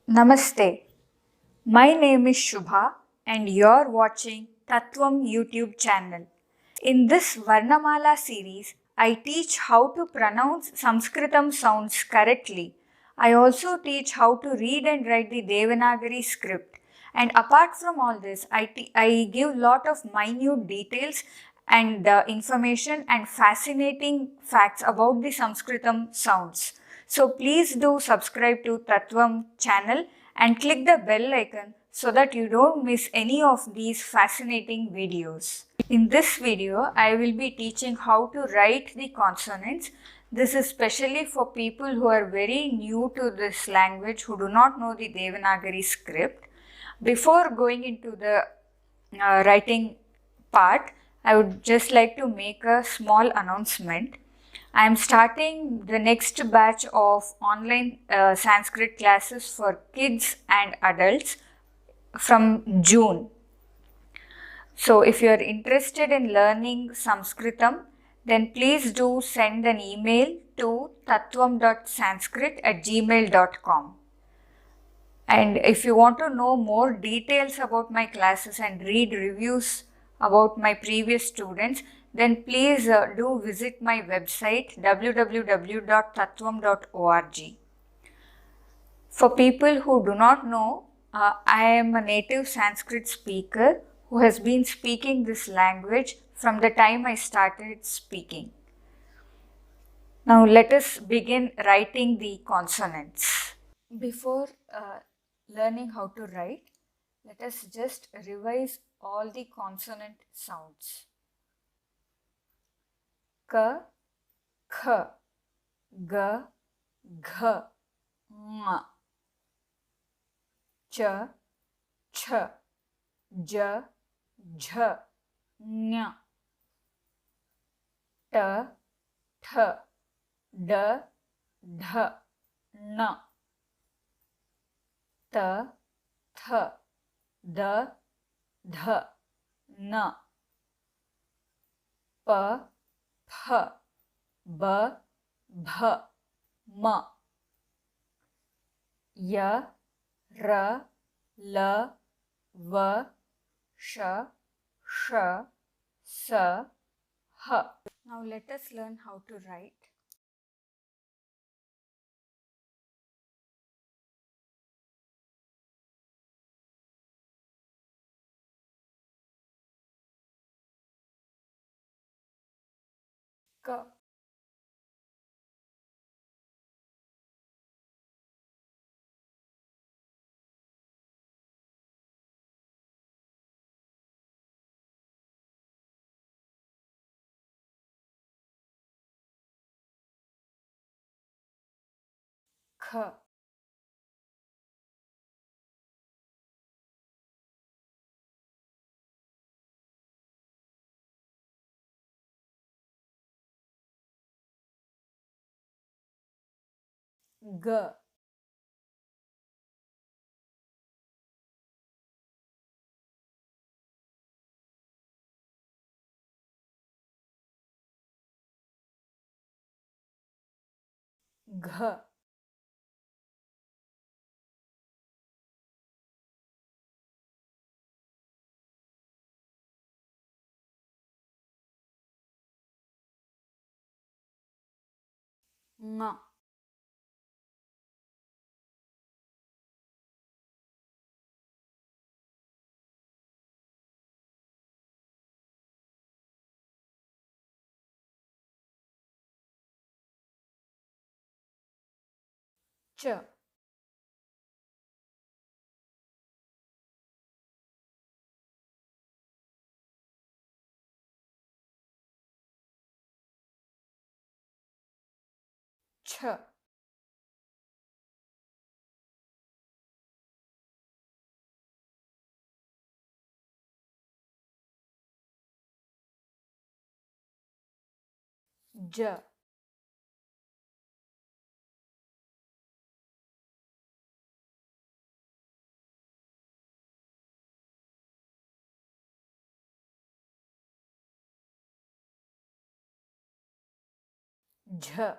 Namaste. My name is Shubha and you're watching Tattvam YouTube channel. In this Varnamala series, I teach how to pronounce Samskritam sounds correctly. I also teach how to read and write the Devanagari script. And apart from all this, I give lot of minute details and information and fascinating facts about the Samskritam sounds. So please do subscribe to Tattvam channel and click the bell icon so that you don't miss any of these fascinating videos. In this video, I will be teaching how to write the consonants. This is specially for people who are very new to this language, who do not know the Devanagari script. Before going into the writing part, I would just like to make a small announcement. I am starting the next batch of online Sanskrit classes for kids and adults from June. So if you are interested in learning Samskritam, then please do send an email to tattvam.sanskrit@gmail.com. And if you want to know more details about my classes and read reviews about my previous students, then please do visit my website www.tattvam.org. For people who do not know, I am a native Sanskrit speaker who has been speaking this language from the time I started speaking. Now let us begin writing the consonants. Before learning how to write, let us just revise all the consonant sounds. K, K, G, Gh, M, Ch, Ch, J, Jh, Ny, T, Th, D, Dh, N, T, Th, D, Dh, N, P, Ph, B, Bh, M, Y, R, L, V, Sh, Sh, S, H. Now let us learn how to write. K, K, G, Gh, Ng, Ch, Ch, J, Jh,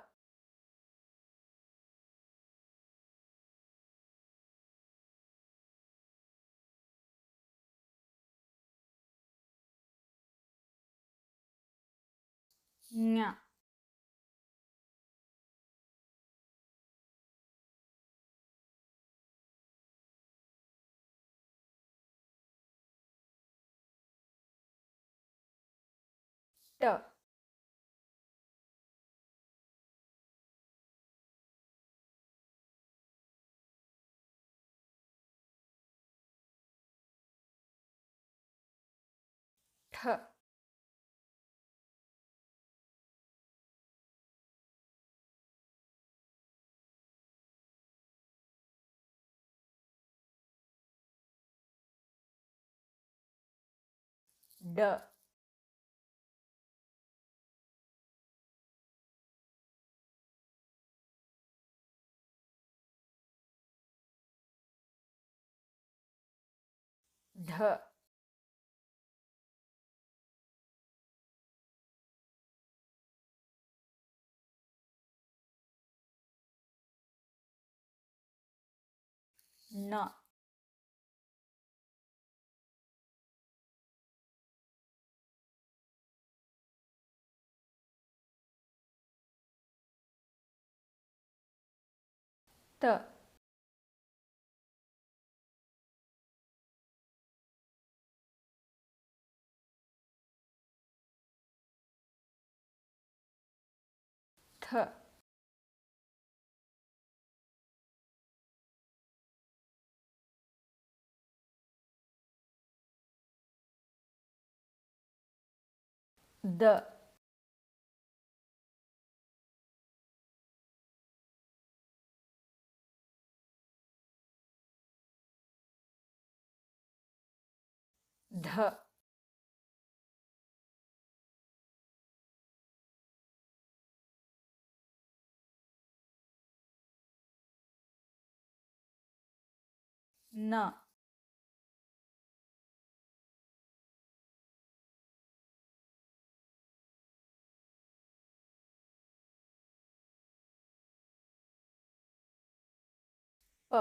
ñ, t, ठ, ड, ढ, न, त, थ, the, ध, न, प,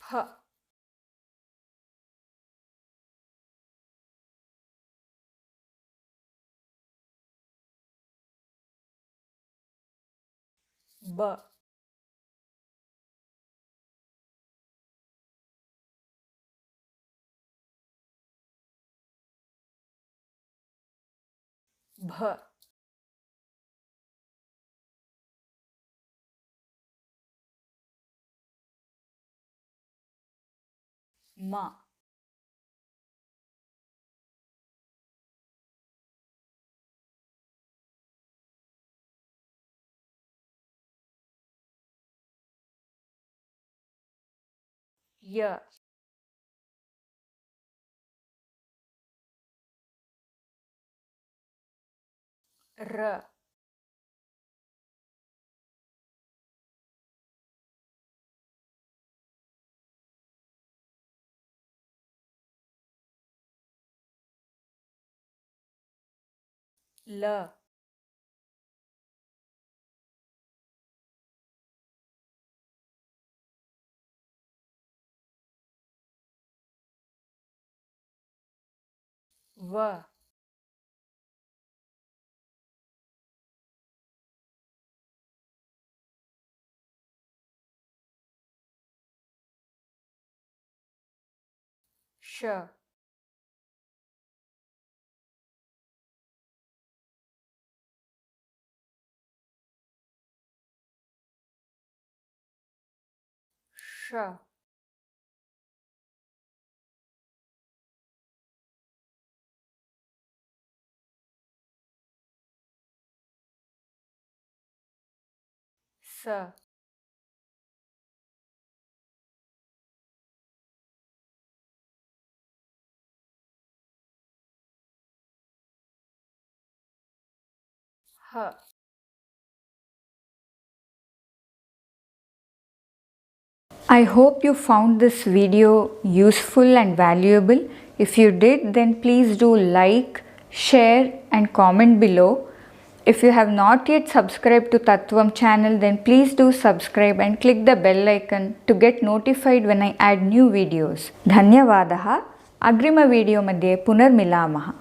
फ. ब, भ, म, य. र, ल, व, श. श. स. ह. I hope you found this video useful and valuable. If you did, then please do like, share and comment below. If you have not yet subscribed to Tattvam channel, then please do subscribe and click the bell icon to get notified when I add new videos. धन्यवादः. अग्रिम video मध्ये पुनर्मिलामः.